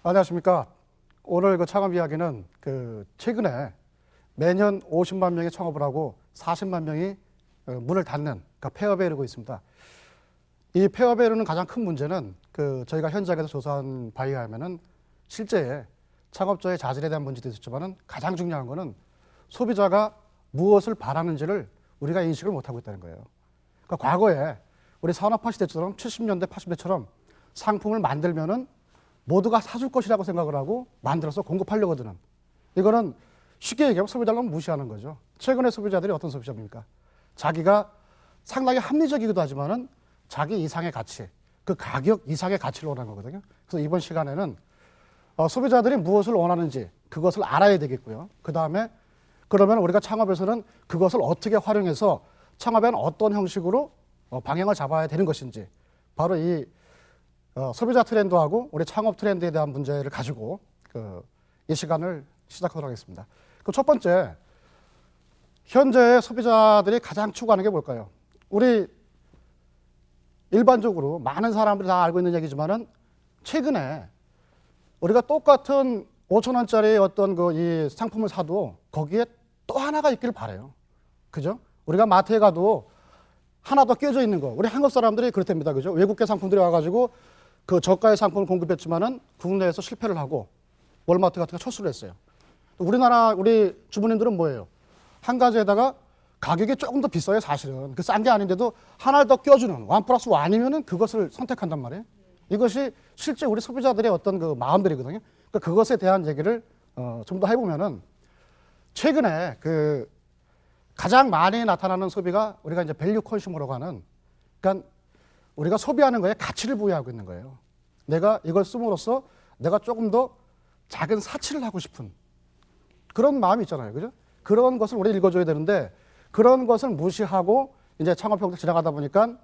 안녕하십니까. 오늘 그 창업 이야기는 최근에 매년 50만 명이 창업을 하고 40만 명이 문을 닫는 폐업에 이르고 있습니다. 이 폐업에 이르는 가장 큰 문제는 저희가 현장에서 조사한 바에 의하면은 실제 창업자의 자질에 대한 문제도 있었지만은 가장 중요한 거는 소비자가 무엇을 바라는지를 우리가 인식을 못하고 있다는 거예요. 그러니까 과거에 우리 산업화 시대처럼 70년대, 80년대처럼 상품을 만들면은 모두가 사줄 것이라고 생각을 하고 만들어서 공급하려고 드는, 이거는 쉽게 얘기하면 소비자를 너무 무시하는 거죠. 최근의 소비자들이 어떤 소비자입니까? 자기가 상당히 합리적이기도 하지만은 자기 이상의 가치, 그 가격 이상의 가치를 원하는 거거든요. 그래서 이번 시간에는 소비자들이 무엇을 원하는지 그것을 알아야 되겠고요. 그 다음에 그러면 우리가 창업에서는 그것을 어떻게 활용해서 창업에는 어떤 형식으로 방향을 잡아야 되는 것인지, 바로 이 소비자 트렌드하고 우리 창업 트렌드에 대한 문제를 가지고 이 시간을 시작하도록 하겠습니다. 첫 번째, 현재 소비자들이 가장 추구하는 게 뭘까요? 우리 일반적으로 많은 사람들이 다 알고 있는 얘기지만은 최근에 우리가 똑같은 5,000원짜리 어떤 이 상품을 사도 거기에 또 하나가 있기를 바라요. 그죠? 우리가 마트에 가도 하나 더 껴져 있는 거, 우리 한국 사람들이 그렇답니다. 그죠? 외국계 상품들이 와가지고 저가의 상품을 공급했지만은 국내에서 실패를 하고 월마트 같은 거 철수를 했어요. 우리나라 우리 주부님들은 뭐예요? 한 가지에다가 가격이 조금 더 비싸요, 사실은. 싼 게 아닌데도 하나를 더 껴주는 1+1이면은 그것을 선택한단 말이에요. 이것이 실제 우리 소비자들의 어떤 마음들이거든요. 그러니까 그것에 대한 얘기를 좀 더 해보면은, 최근에 가장 많이 나타나는 소비가 우리가 이제 밸류 컨슈머라고 하는, 그러니까 우리가 소비하는 거에 가치를 부여하고 있는 거예요. 내가 이걸 씀으로써 내가 조금 더 작은 사치를 하고 싶은 그런 마음이 있잖아요. 그죠? 그런 것을 우리 읽어줘야 되는데, 그런 것을 무시하고 이제 창업형도 지나가다 보니까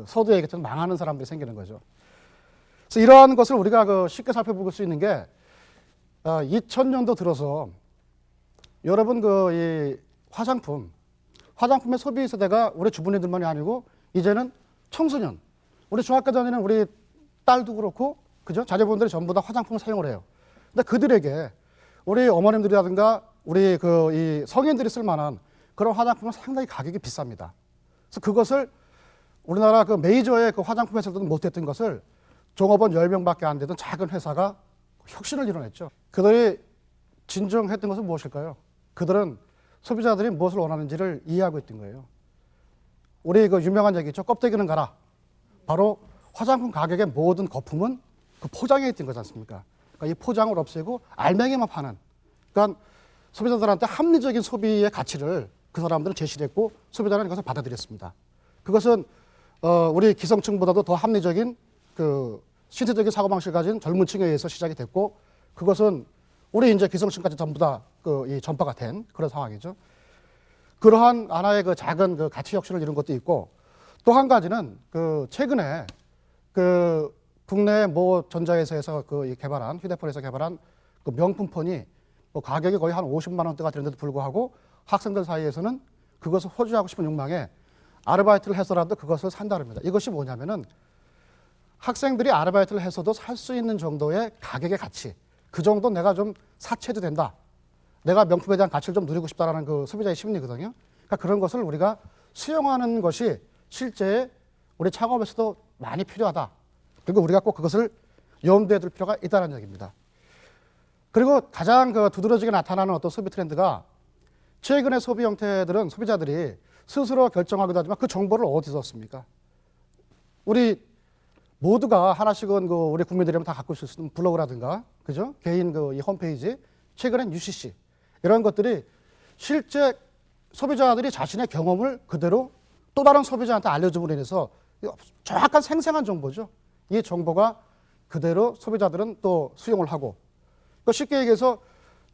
서두 얘기처럼 망하는 사람들이 생기는 거죠. 그래서 이러한 것을 우리가 쉽게 살펴볼 수 있는 게 2000년도 들어서 여러분 이 화장품의 소비 세대가 우리 주부님들만이 아니고 이제는 청소년, 우리 중학교 다니는 우리 딸도 그렇고, 그죠? 자녀분들이 전부 다 화장품을 사용을 해요. 근데 그들에게 우리 어머님들이라든가 우리 이 성인들이 쓸 만한 그런 화장품은 상당히 가격이 비쌉니다. 그래서 그것을 우리나라 메이저의 화장품 회사들은 못했던 것을 종업원 10명밖에 안 되던 작은 회사가 혁신을 이뤄냈죠. 그들이 진정했던 것은 무엇일까요? 그들은 소비자들이 무엇을 원하는지를 이해하고 있던 거예요. 우리 유명한 얘기 있죠. 껍데기는 가라. 바로 화장품 가격의 모든 거품은 포장에 있던 거지 않습니까? 그러니까 이 포장을 없애고 알맹이만 파는, 그러니까 소비자들한테 합리적인 소비의 가치를 그 사람들은 제시를 했고, 소비자는 이것을 받아들였습니다. 그것은 우리 기성층보다도 더 합리적인 신체적인 사고방식을 가진 젊은 층에 의해서 시작이 됐고, 그것은 우리 이제 기성층까지 전부 다 이 전파가 된 그런 상황이죠. 그러한 하나의 작은 가치 혁신을 이룬 것도 있고, 또 한 가지는 최근에 국내 모 전자회사에서 개발한, 휴대폰에서 개발한 명품 폰이 가격이 거의 한 50만 원대가 되는데도 불구하고 학생들 사이에서는 그것을 소지하고 싶은 욕망에 아르바이트를 해서라도 그것을 산다릅니다. 이것이 뭐냐면은 학생들이 아르바이트를 해서도 살 수 있는 정도의 가격의 가치, 그 정도 내가 좀 사치해도 된다, 내가 명품에 대한 가치를 좀 누리고 싶다라는 소비자의 심리거든요. 그러니까 그런 것을 우리가 수용하는 것이 실제 우리 창업에서도 많이 필요하다. 그리고 우리가 꼭 그것을 염두에 둘 필요가 있다는 얘기입니다. 그리고 가장 두드러지게 나타나는 어떤 소비 트렌드가, 최근의 소비 형태들은 소비자들이 스스로 결정하기도 하지만 그 정보를 어디서 얻습니까? 우리 모두가 하나씩은 우리 국민들이면 다 갖고 있을 수 있는 블로그라든가, 그죠? 개인 이 홈페이지, 최근엔 UCC, 이런 것들이 실제 소비자들이 자신의 경험을 그대로 또 다른 소비자한테 알려줌으로 인해서 정확한 생생한 정보죠. 이 정보가 그대로 소비자들은 또 수용을 하고, 쉽게 얘기해서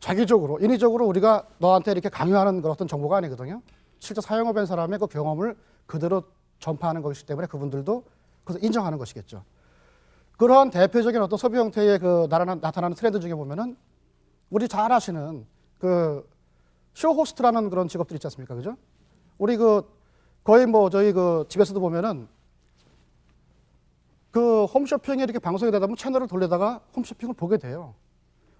자기적으로, 인위적으로 우리가 너한테 이렇게 강요하는 그런 어떤 정보가 아니거든요. 실제 사용해본 사람의 경험을 그대로 전파하는 것이기 때문에 그분들도 그것을 인정하는 것이겠죠. 그러한 대표적인 어떤 소비 형태의 나타나는 트렌드 중에 보면은 우리 잘 아시는 쇼호스트라는 그런 직업들 있지 않습니까? 그죠? 우리 거의 저희 집에서도 보면은 그 홈쇼핑이 이렇게 방송이 되다 보면 채널을 돌리다가 홈쇼핑을 보게 돼요.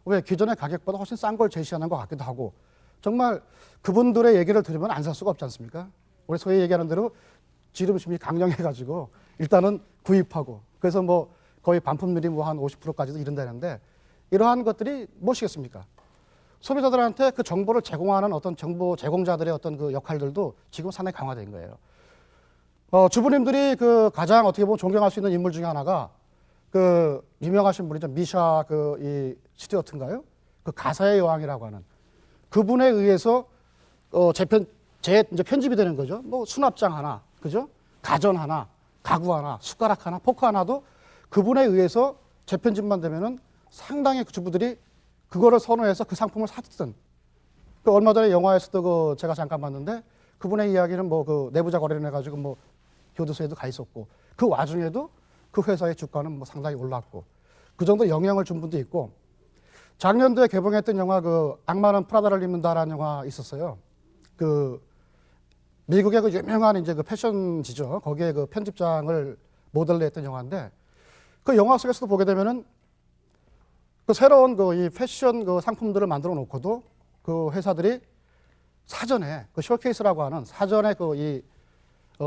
왜 기존의 가격보다 훨씬 싼 걸 제시하는 것 같기도 하고 정말 그분들의 얘기를 들으면 안 살 수가 없지 않습니까? 우리 소위 얘기하는 대로 지름심이 강령해가지고 일단은 구입하고 그래서 뭐 거의 반품률이 뭐 한 50%까지도 이른다는데 이러한 것들이 무엇이겠습니까? 소비자들한테 그 정보를 제공하는 어떤 정보 제공자들의 어떤 그 역할들도 지금 상당히 강화된 거예요. 주부님들이 그 가장 어떻게 보면 존경할 수 있는 인물 중에 하나가 그 유명하신 분이죠. 미샤 그 이 스튜어트인가요? 그 가사의 여왕이라고 하는 그분에 의해서 이제 편집이 되는 거죠. 뭐 수납장 하나, 그죠? 가전 하나, 가구 하나, 숟가락 하나, 포크 하나도 그분에 의해서 재편집만 되면은 상당히 그 주부들이 그거를 선호해서 그 상품을 샀던. 그 얼마 전에 영화에서도 그 제가 잠깐 봤는데 그분의 이야기는 뭐 그 내부자 거래를 해가지고 뭐 교도소에도 가 있었고 그 와중에도 그 회사의 주가는 뭐 상당히 올랐고 그 정도 영향을 준 분도 있고 작년도에 개봉했던 영화 그 악마는 프라다를 입는다라는 영화 있었어요. 그 미국의 그 유명한 이제 그 패션지죠. 거기에 그 편집장을 모델로 했던 영화인데 그 영화 속에서도 보게 되면은 그 새로운 그 이 패션 그 상품들을 만들어 놓고도 그 회사들이 사전에 그 쇼케이스라고 하는 사전에 그 이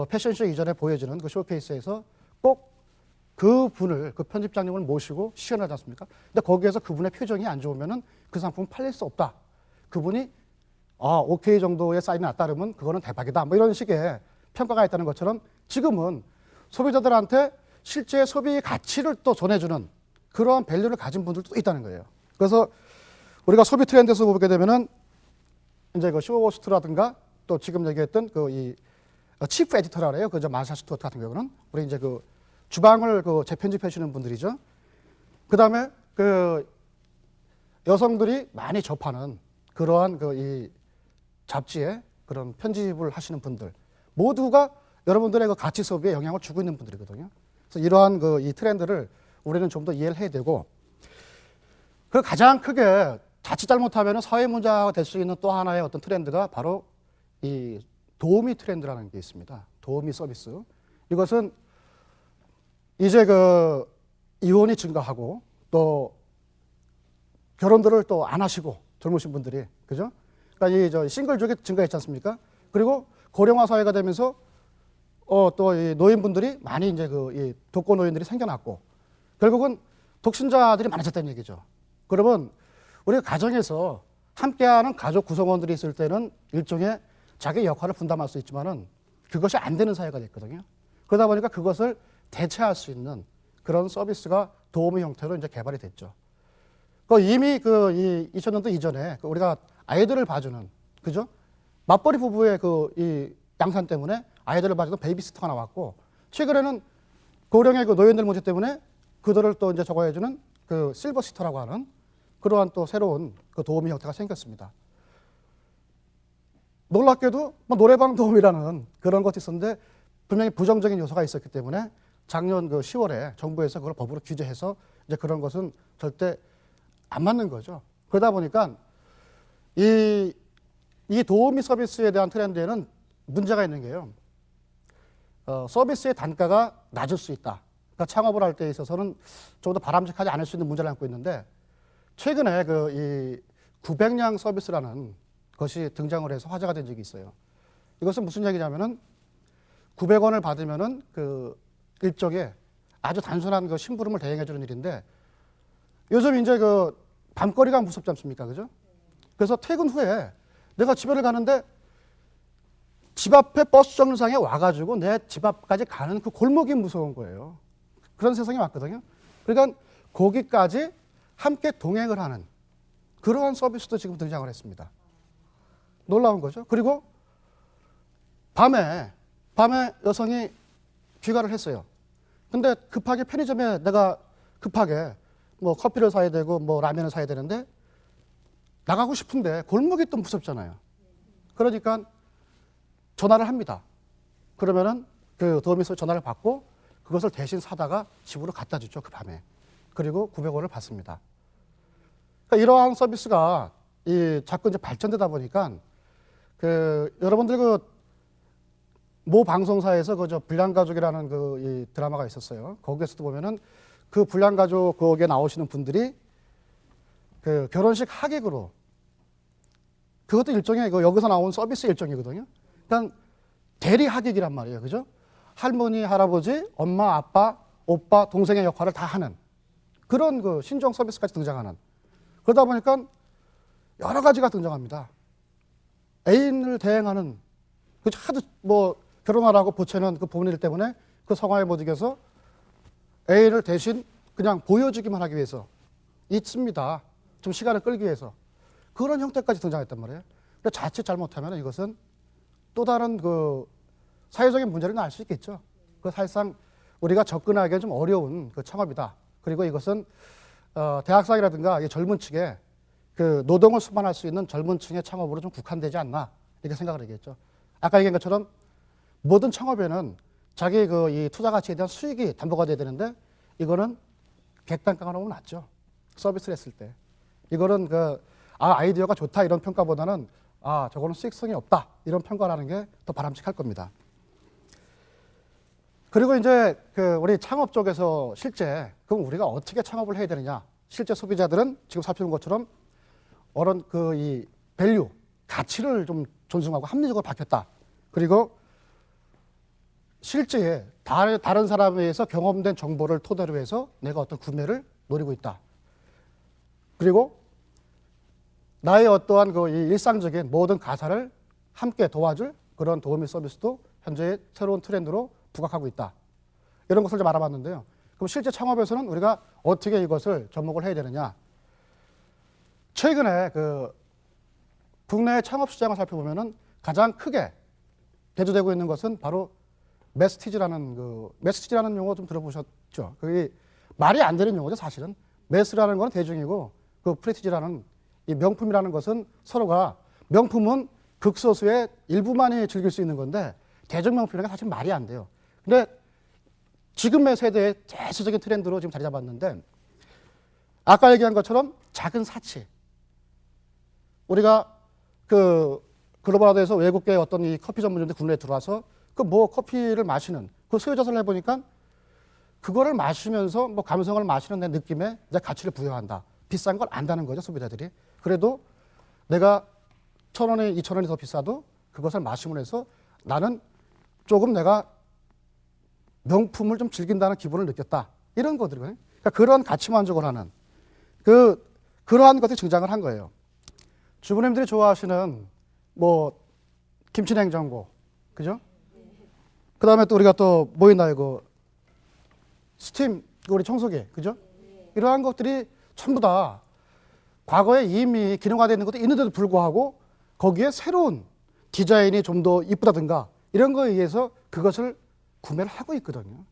패션쇼 이전에 보여지는 그 쇼케이스에서 꼭 그 분을 그 편집장님을 모시고 시연하지 않습니까? 근데 거기에서 그분의 표정이 안 좋으면은 그 상품 팔릴 수 없다. 그분이 오케이 정도의 사인이 났다 그러면 그거는 대박이다. 뭐 이런 식의 평가가 있다는 것처럼 지금은 소비자들한테 실제 소비 가치를 또 전해주는 그러한 밸류를 가진 분들도 있다는 거예요. 그래서 우리가 소비 트렌드에서 보게 되면은 이제 그 쇼호스트라든가 또 지금 얘기했던 그 이 치프 에디터라 해요. 그저 마샤 스튜어트 같은 경우는 우리 이제 그 주방을 그 재편집해 주시는 분들이죠. 그 다음에 그 여성들이 많이 접하는 그러한 그 이 잡지에 그런 편집을 하시는 분들 모두가 여러분들의 그 가치 소비에 영향을 주고 있는 분들이거든요. 그래서 이러한 그 이 트렌드를 우리는 좀 더 이해를 해야 되고 그 가장 크게 자칫 잘못하면 사회 문제가 될 수 있는 또 하나의 어떤 트렌드가 바로 이 도우미 트렌드라는 게 있습니다. 도우미 서비스. 이것은 이제 그 이혼이 증가하고 또 결혼들을 또 안 하시고 젊으신 분들이 그죠? 그러니까 이 저 싱글족이 증가했지 않습니까? 그리고 고령화 사회가 되면서 또 이 노인분들이 많이 이제 그 이 독거 노인들이 생겨났고 결국은 독신자들이 많아졌다는 얘기죠. 그러면 우리 가정에서 함께하는 가족 구성원들이 있을 때는 일종의 자기 역할을 분담할 수 있지만은 그것이 안 되는 사회가 됐거든요. 그러다 보니까 그것을 대체할 수 있는 그런 서비스가 도우미 형태로 이제 개발이 됐죠. 이미 그 2000년도 이전에 우리가 아이들을 봐주는 그죠? 맞벌이 부부의 그 이 양산 때문에 아이들을 봐주는 베이비시터가 나왔고 최근에는 고령의 그 노인들 문제 때문에 그들을 또 이제 저거 해주는 그 실버시터라고 하는 그러한 또 새로운 그 도우미 형태가 생겼습니다. 놀랍게도 뭐 노래방 도우미라는 그런 것이 있었는데 분명히 부정적인 요소가 있었기 때문에 작년 그 10월에 정부에서 그걸 법으로 규제해서 이제 그런 것은 절대 안 맞는 거죠. 그러다 보니까 이 도우미 서비스에 대한 트렌드에는 문제가 있는 게요. 서비스의 단가가 낮을 수 있다. 그러니까 창업을 할 때 있어서는 좀 더 바람직하지 않을 수 있는 문제를 안고 있는데 최근에 그 이 900냥 서비스라는 것이 등장을 해서 화제가 된 적이 있어요. 이것은 무슨 얘기냐면은 900원을 받으면은 그 일종의 아주 단순한 그 심부름을 대행해 주는 일인데 요즘 이제 그 밤거리가 무섭지 않습니까? 그죠? 그래서 퇴근 후에 내가 집에를 가는데 집 앞에 버스 정류장에 와가지고 내 집 앞까지 가는 그 골목이 무서운 거예요. 그런 세상이 왔거든요. 그러니까 거기까지 함께 동행을 하는 그러한 서비스도 지금 등장을 했습니다. 놀라운 거죠. 그리고 밤에 여성이 귀가를 했어요. 근데 급하게 편의점에 내가 급하게 뭐 커피를 사야 되고 뭐 라면을 사야 되는데 나가고 싶은데 골목이 또 무섭잖아요. 그러니까 전화를 합니다. 그러면은 그 도우미에서 전화를 받고 그것을 대신 사다가 집으로 갖다 주죠. 그 밤에. 그리고 900원을 받습니다. 그러니까 이러한 서비스가 자꾸 이제 발전되다 보니까 여러분들 모 방송사에서 그저 불량가족이라는 이 드라마가 있었어요. 거기에서도 보면은 그 불량가족 거기에 나오시는 분들이 그 결혼식 하객으로, 그것도 일종의 여기서 나온 서비스 일종이거든요. 그러니까 대리 하객이란 말이에요. 그죠? 할머니, 할아버지, 엄마, 아빠, 오빠, 동생의 역할을 다 하는 그런 그 신종 서비스까지 등장하는, 그러다 보니까 여러 가지가 등장합니다. 애인을 대행하는, 그 하도 뭐 결혼하라고 보채는 그 부모님 때문에 그 성화에 못 이겨서 애인을 대신 그냥 보여주기만 하기 위해서 있습니다. 좀 시간을 끌기 위해서. 그런 형태까지 등장했단 말이에요. 근데 자칫 잘못하면 이것은 또 다른 그 사회적인 문제를 낳을 수 있겠죠. 그 사실상 우리가 접근하기에 좀 어려운 그 창업이다. 그리고 이것은 대학생이라든가 젊은 층에 그 노동을 수반할 수 있는 젊은 층의 창업으로 좀 국한되지 않나 이렇게 생각을 하겠죠. 아까 얘기한 것처럼 모든 창업에는 자기 이 투자 가치에 대한 수익이 담보가 돼야 되는데 이거는 객단가가 너무 낮죠. 서비스를 했을 때. 이거는 아이디어가 좋다 이런 평가보다는 저거는 수익성이 없다 이런 평가라는 게 더 바람직할 겁니다. 그리고 이제 우리 창업 쪽에서 실제 그럼 우리가 어떻게 창업을 해야 되느냐. 실제 소비자들은 지금 살펴본 것처럼 어떤 이 밸류, 가치를 좀 존중하고 합리적으로 바뀌었다. 그리고 실제 다른 사람에 의해서 경험된 정보를 토대로 해서 내가 어떤 구매를 노리고 있다. 그리고 나의 어떠한 이 일상적인 모든 가사를 함께 도와줄 그런 도우미 서비스도 현재의 새로운 트렌드로 부각하고 있다. 이런 것을 좀 알아봤는데요. 그럼 실제 창업에서는 우리가 어떻게 이것을 접목을 해야 되느냐. 최근에 국내 창업 시장을 살펴보면은 가장 크게 대두되고 있는 것은 바로 메스티지라는 용어 좀 들어보셨죠? 그게 말이 안 되는 용어죠, 사실은. 메스라는 건 대중이고 프레티지라는 이 명품이라는 것은 서로가, 명품은 극소수의 일부만이 즐길 수 있는 건데 대중 명품이라는 게 사실 말이 안 돼요. 근데 지금의 세대의 대체적인 트렌드로 지금 자리 잡았는데 아까 얘기한 것처럼 작은 사치. 우리가 글로벌화돼서 외국계 어떤 이 커피 전문점들 국내에 들어와서 커피를 마시는 소유자설을 해보니까 그거를 마시면서 감성을 마시는 내 느낌에 이제 가치를 부여한다. 비싼 걸 안다는 거죠, 소비자들이. 그래도 내가 1,000원이 2,000원이 더 비싸도 그것을 마시면 해서 나는 조금 내가 명품을 좀 즐긴다는 기분을 느꼈다. 이런 것들이거든요. 그러니까 그런 가치 만족을 하는 그러한 것들이 등장을 한 거예요. 주부님들이 좋아하시는 김치냉장고, 그죠? 그 다음에 또 우리가 또 뭐 있나요? 스팀, 우리 청소기, 그죠? 이러한 것들이 전부 다 과거에 이미 기능화되어 있는 것도 있는데도 불구하고 거기에 새로운 디자인이 좀 더 이쁘다든가 이런 거에 의해서 그것을 구매를 하고 있거든요.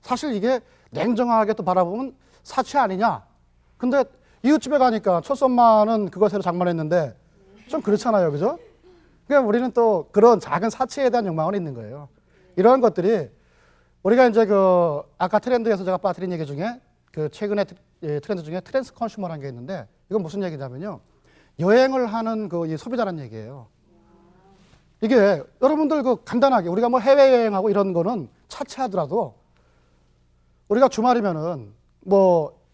사실 이게 냉정하게 또 바라보면 사치 아니냐? 근데 이웃집에 가니까 첫선마는 그거 새로 장만했는데 좀 그렇잖아요. 그죠? 그러니까 우리는 또 그런 작은 사치에 대한 욕망은 있는 거예요. 이러한 것들이 우리가 이제 아까 트렌드에서 제가 빠뜨린 얘기 중에 최근에 트렌드 중에 트랜스 컨슈머라는 게 있는데 이건 무슨 얘기냐면요. 여행을 하는 이 소비자라는 얘기예요. 이게 여러분들 간단하게 우리가 해외여행하고 이런 거는 차치하더라도 우리가 주말이면은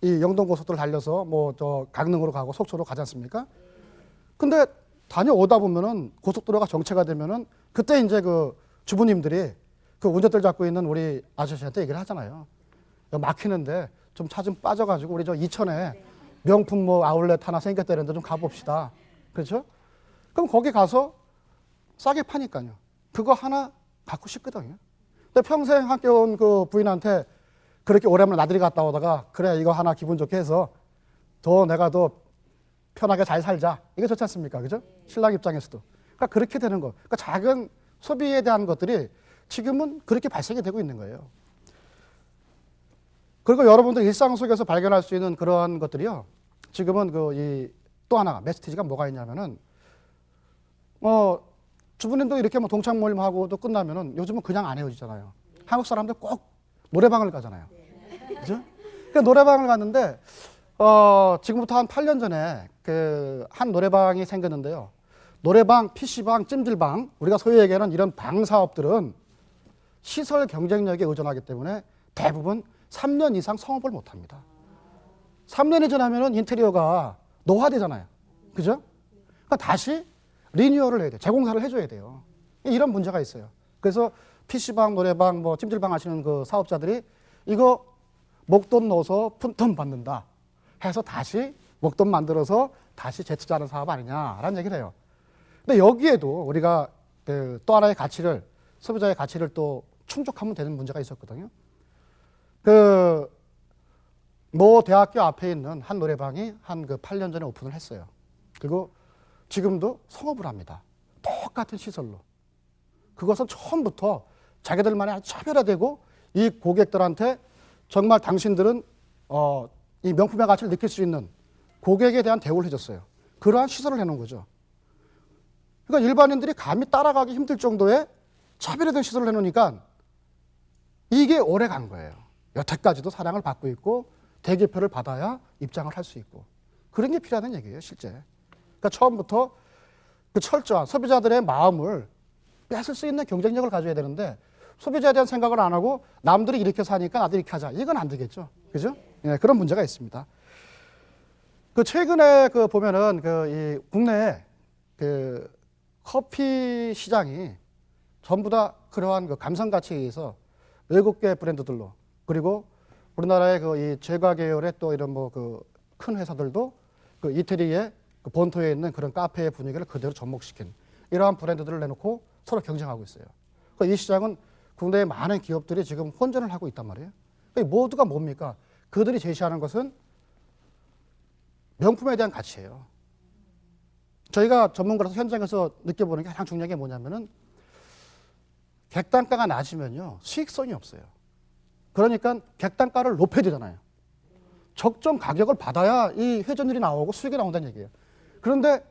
이 영동고속도로 달려서 저 강릉으로 가고 속초로 가지 않습니까? 근데 다녀오다 보면은 고속도로가 정체가 되면은 그때 이제 주부님들이 운전대를 잡고 있는 우리 아저씨한테 얘기를 하잖아요. 막히는데 좀 차 좀 빠져가지고 우리 저 이천에 명품 아울렛 하나 생겼다는데 좀 가봅시다. 그렇죠? 그럼 거기 가서 싸게 파니까요. 그거 하나 갖고 싶거든요. 근데 평생 함께 온 부인한테 그렇게 오랜만에 나들이 갔다 오다가 그래 이거 하나 기분 좋게 해서 내가 더 편하게 잘 살자. 이게 좋지 않습니까? 그죠? 신랑 입장에서도. 그러니까 그렇게 되는 거. 그러니까 작은 소비에 대한 것들이 지금은 그렇게 발생이 되고 있는 거예요. 그리고 여러분들 일상 속에서 발견할 수 있는 그러한 것들이요. 지금은 또 하나 메시지가 뭐가 있냐면은 주부님도 이렇게 동창 모임하고도 끝나면은 요즘은 그냥 안 헤어지잖아요. 한국 사람들 꼭 노래방을 가잖아요. 그죠? 그러니까 노래방을 갔는데 지금부터 한 8년 전에 한 노래방이 생겼는데요. 노래방, PC방, 찜질방, 우리가 소위 얘기하는 이런 방 사업들은 시설 경쟁력에 의존하기 때문에 대부분 3년 이상 성업을 못합니다. 3년이 지나면 인테리어가 노화되잖아요. 그죠? 그러니까 다시 리뉴얼을 해야 돼요. 재공사를 해줘야 돼요. 이런 문제가 있어요. 그래서 PC방, 노래방, 뭐 찜질방 하시는 그 사업자들이 이거 목돈 넣어서 푼돈 받는다 해서 다시 목돈 만들어서 다시 재투자하는 사업 아니냐라는 얘기를 해요. 근데 여기에도 우리가 또 하나의 가치를, 소비자의 가치를 또 충족하면 되는 문제가 있었거든요. 모 대학교 앞에 있는 한 노래방이 한 8년 전에 오픈을 했어요. 그리고 지금도 성업을 합니다. 똑같은 시설로. 그것은 처음부터 자기들만의 아주 차별화되고 이 고객들한테 정말 당신들은 이 명품의 가치를 느낄 수 있는 고객에 대한 대우를 해줬어요. 그러한 시설을 해놓은 거죠. 그러니까 일반인들이 감히 따라가기 힘들 정도의 차별화된 시설을 해놓으니까 이게 오래 간 거예요. 여태까지도 사랑을 받고 있고 대기표를 받아야 입장을 할 수 있고 그런 게 필요하다는 얘기예요, 실제. 그러니까 처음부터 그 철저한 소비자들의 마음을 뺏을 수 있는 경쟁력을 가져야 되는데 소비자에 대한 생각을 안 하고 남들이 이렇게 사니까 나도 이렇게 하자. 이건 안 되겠죠. 그죠? 예, 그런 문제가 있습니다. 최근에 보면은 이 국내에 커피 시장이 전부 다 그러한 감성 가치에 의해서 외국계 브랜드들로 그리고 우리나라의 이 제과 계열의 또 이런 큰 회사들도 이태리의 본토에 있는 그런 카페의 분위기를 그대로 접목시킨 이러한 브랜드들을 내놓고 서로 경쟁하고 있어요. 이 시장은 국내의 많은 기업들이 지금 혼전을 하고 있단 말이에요. 모두가 뭡니까? 그들이 제시하는 것은 명품에 대한 가치예요. 저희가 전문가로서 현장에서 느껴보는 게 가장 중요한 게 뭐냐면은 객단가가 낮으면요 수익성이 없어요. 그러니까 객단가를 높여야 되잖아요. 적정 가격을 받아야 이 회전율이 나오고 수익이 나온다는 얘기예요. 그런데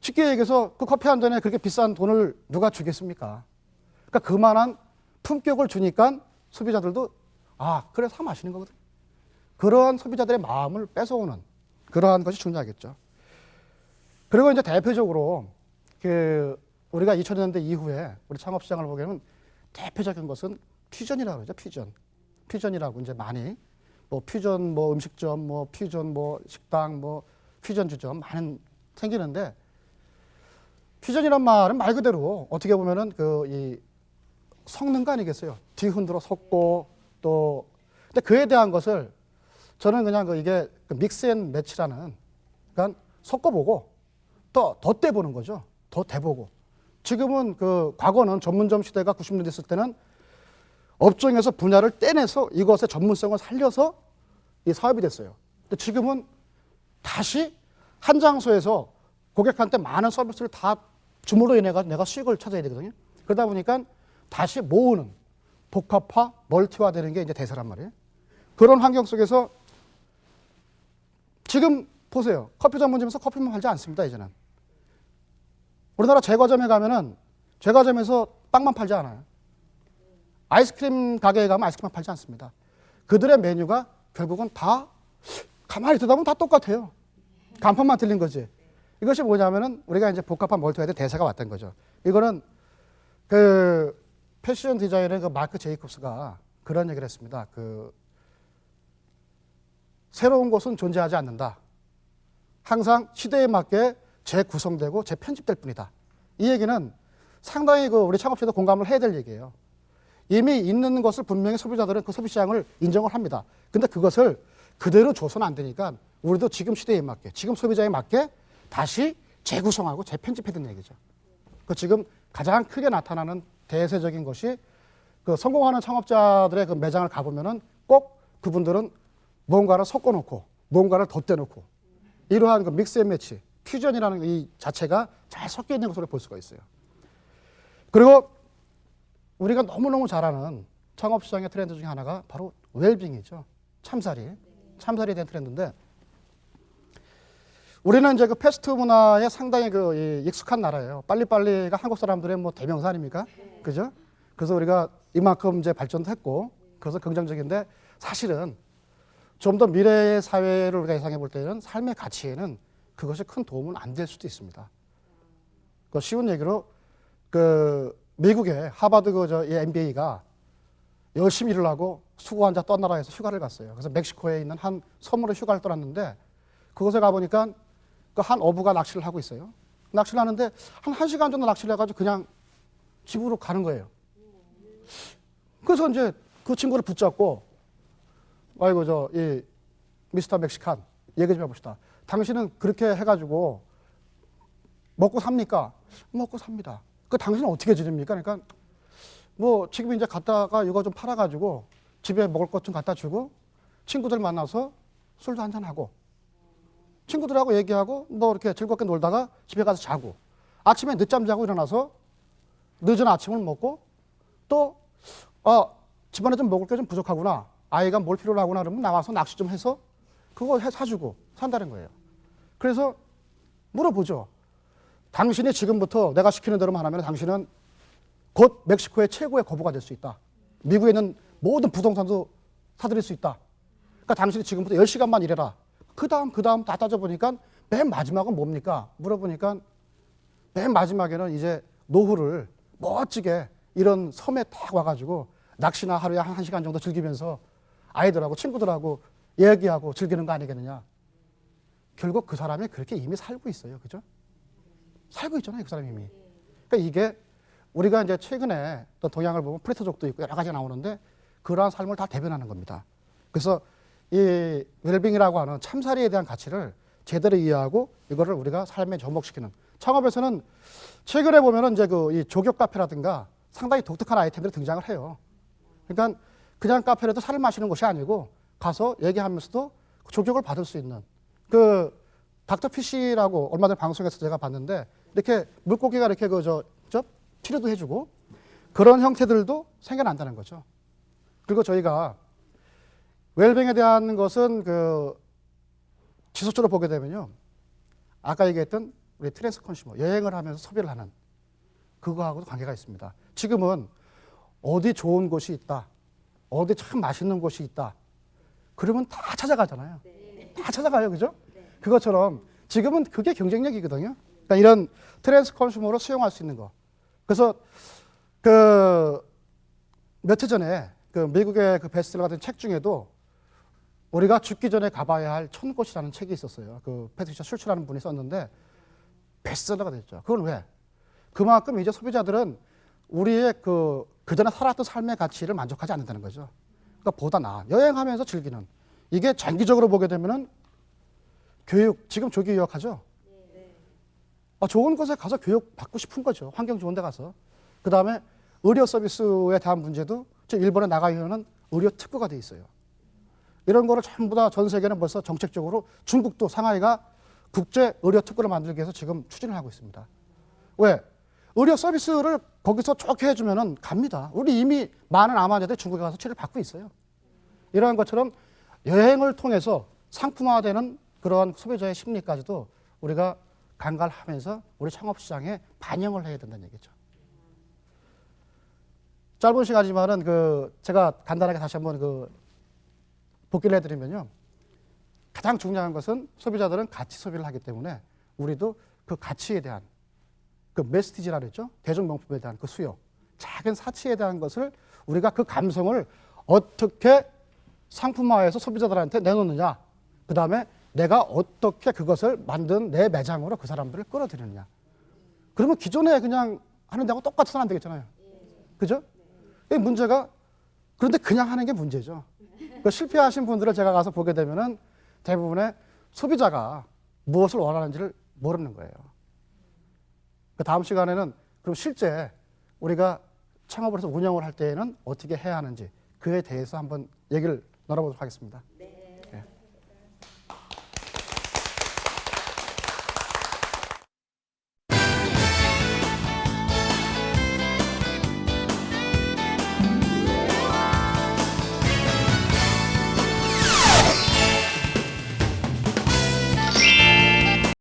쉽게 얘기해서 그 커피 한 잔에 그렇게 비싼 돈을 누가 주겠습니까? 그러니까 그만한 품격을 주니까 소비자들도 그래 사 마시는 거거든. 그러한 소비자들의 마음을 뺏어오는 그러한 것이 중요하겠죠. 그리고 이제 대표적으로 우리가 2000년대 이후에 우리 창업시장을 보게 되면 대표적인 것은 퓨전이라고 그러죠. 퓨전이라고 이제 많이 퓨전 음식점, 퓨전 식당, 퓨전주점 많은 생기는데 퓨전이란 말은 말 그대로 어떻게 보면은 이 섞는 거 아니겠어요? 뒤흔들어 섞고 또 근데 그에 대한 것을 저는 그냥 이게 믹스 앤 매치라는 그러니까 섞어보고 또 덧대보는 거죠. 덧대보고 지금은 과거는 전문점 시대가 90년대 됐을 때는 업종에서 분야를 떼내서 이것의 전문성을 살려서 이 사업이 됐어요. 근데 지금은 다시 한 장소에서 고객한테 많은 서비스를 다 줌으로 인해 내가 수익을 찾아야 되거든요. 그러다 보니까 다시 모으는 복합화, 멀티화 되는 게 이제 대세란 말이에요. 그런 환경 속에서 지금 보세요. 커피 전문점에서 커피만 팔지 않습니다, 이제는. 우리나라 제과점에 가면은 제과점에서 빵만 팔지 않아요. 아이스크림 가게에 가면 아이스크림만 팔지 않습니다. 그들의 메뉴가 결국은 다 가만히 듣다 보면 다 똑같아요. 간판만 틀린 거지. 이것이 뭐냐면은 우리가 이제 복합한 멀티화의 대세가 왔던 거죠. 이거는 패션 디자이너의 마크 제이콥스가 그런 얘기를 했습니다. 새로운 것은 존재하지 않는다. 항상 시대에 맞게 재구성되고 재편집될 뿐이다. 이 얘기는 상당히 우리 창업주도 공감을 해야 될 얘기예요. 이미 있는 것을 분명히 소비자들은 그 소비시장을 인정을 합니다. 근데 그것을 그대로 줘서는 안 되니까 우리도 지금 시대에 맞게, 지금 소비자에 맞게 다시 재구성하고 재편집해야 되는 얘기죠. 지금 가장 크게 나타나는 대세적인 것이 성공하는 창업자들의 매장을 가보면은 꼭 그분들은 무언가를 섞어놓고 무언가를 덧대놓고 이러한 믹스 앤 매치, 퓨전이라는 이 자체가 잘 섞여 있는 것으로 볼 수가 있어요. 그리고 우리가 너무너무 잘 아는 창업시장의 트렌드 중에 하나가 바로 웰빙이죠. 참사리에 대한 트렌드인데 우리는 이제 패스트 문화에 상당히 익숙한 나라예요. 빨리빨리가 한국 사람들의 대명사 아닙니까? 그죠? 그래서 우리가 이만큼 이제 발전도 했고 그래서 긍정적인데 사실은 좀 더 미래의 사회를 우리가 예상해 볼 때는 삶의 가치에는 그것이 큰 도움은 안 될 수도 있습니다. 그 쉬운 얘기로 그 미국의 하버드 이 MBA가 열심히 일을 하고 수고 한자 떠나라해서 휴가를 갔어요. 그래서 멕시코에 있는 한 섬으로 휴가를 떠났는데 그곳에 가보니까 그 한 어부가 낚시를 하고 있어요. 낚시를 하는데 한 1시간 정도 낚시를 해가지고 그냥 집으로 가는 거예요. 그래서 이제 그 친구를 붙잡고 아이고 이 미스터 멕시칸 얘기 좀 해봅시다. 당신은 그렇게 해가지고 먹고 삽니까? 먹고 삽니다. 그 당신은 어떻게 지냅니까? 그러니까 뭐 지금 이제 갔다가 이거 좀 팔아가지고 집에 먹을 것 좀 갖다 주고 친구들 만나서 술도 한잔하고 친구들하고 얘기하고 뭐 이렇게 즐겁게 놀다가 집에 가서 자고 아침에 늦잠 자고 일어나서 늦은 아침을 먹고 또 집안에 좀 먹을 게 좀 부족하구나. 아이가 뭘 필요로 하구나 그러면 나와서 낚시 좀 해서 그거 사주고 산다는 거예요. 그래서 물어보죠. 당신이 지금부터 내가 시키는 대로만 하면 당신은 곧 멕시코의 최고의 거부가 될 수 있다. 미국에 있는 모든 부동산도 사들일 수 있다. 그러니까 당신이 지금부터 10시간만 일해라. 그 다음 다 따져보니까 맨 마지막은 뭡니까? 물어보니까 맨 마지막에는 이제 노후를 멋지게 이런 섬에 딱 와가지고 낚시나 하루에 한 1시간 정도 즐기면서 아이들하고 친구들하고 얘기하고 즐기는 거 아니겠느냐. 결국 그 사람이 그렇게 이미 살고 있어요. 그죠? 살고 있잖아요. 그 사람이 이미. 그러니까 이게 우리가 이제 최근에 또 동양을 보면 프레터족도 있고 여러 가지 나오는데 그러한 삶을 다 대변하는 겁니다. 그래서 이 웰빙이라고 하는 참사리에 대한 가치를 제대로 이해하고 이거를 우리가 삶에 접목시키는 창업에서는 최근에 보면은 이제 이 조격 카페라든가 상당히 독특한 아이템들이 등장을 해요. 그러니까 그냥 카페라도 차를 마시는 곳이 아니고 가서 얘기하면서도 조격을 받을 수 있는 그 닥터피쉬라고 얼마 전에 방송에서 제가 봤는데 이렇게 물고기가 이렇게 치료도 해주고 그런 형태들도 생겨난다는 거죠. 그리고 저희가 웰빙에 대한 것은 그 지속적으로 보게 되면요. 아까 얘기했던 우리 트랜스 컨슈머, 여행을 하면서 소비를 하는 그거하고도 관계가 있습니다. 지금은 어디 좋은 곳이 있다. 어디 참 맛있는 곳이 있다. 그러면 다 찾아가잖아요. 다 찾아가요. 그죠? 그것처럼 지금은 그게 경쟁력이거든요. 그러니까 이런 트랜스 컨슈머로 수용할 수 있는 거. 그래서 그 며칠 전에 그 미국의 그 베스트셀러 같은 책 중에도 우리가 죽기 전에 가봐야 할 1000곳이라는 책이 있었어요. 그 패트리샤 슐츠라는 분이 썼는데 베스트셀러가 됐죠. 그건 왜? 그만큼 이제 소비자들은 우리의 그 전에 살았던 삶의 가치를 만족하지 않는다는 거죠. 그러니까 보다 나아. 여행하면서 즐기는. 이게 장기적으로 보게 되면은 교육, 지금 조기 유학하죠? 좋은 곳에 가서 교육 받고 싶은 거죠. 환경 좋은 데 가서. 그 다음에 의료 서비스에 대한 문제도 지금 일본에 나가 있는 의료 특구가 돼 있어요. 이런 거를 전부 다 전 세계는 벌써 정책적으로 중국도 상하이가 국제 의료 특구를 만들기 위해서 지금 추진을 하고 있습니다. 왜? 의료 서비스를 거기서 좋게 해주면은 갑니다. 우리 이미 많은 암환자들이 중국에 가서 치료를 받고 있어요. 이러한 것처럼 여행을 통해서 상품화되는 그러한 소비자의 심리까지도 우리가 관갈하면서 우리 창업시장에 반영을 해야 된다는 얘기죠. 짧은 시간이지만은 제가 간단하게 다시 한번 복기를 해드리면요. 가장 중요한 것은 소비자들은 가치 소비를 하기 때문에 우리도 그 가치에 대한 그 메시지라 그랬죠. 대중명품에 대한 그 수요, 작은 사치에 대한 것을 우리가 그 감성을 어떻게 상품화해서 소비자들한테 내놓느냐. 그 다음에 내가 어떻게 그것을 만든 내 매장으로 그 사람들을 끌어들이느냐. 그러면 기존에 그냥 하는 데하고 똑같아서는 안 되겠잖아요. 그죠? 이 문제가 그런데 그냥 하는 게 문제죠. 그 실패하신 분들을 제가 가서 보게 되면은 대부분의 소비자가 무엇을 원하는지를 모르는 거예요. 그 다음 시간에는 그럼 실제 우리가 창업을 해서 운영을 할 때에는 어떻게 해야 하는지 그에 대해서 한번 얘기를 나눠보도록 하겠습니다.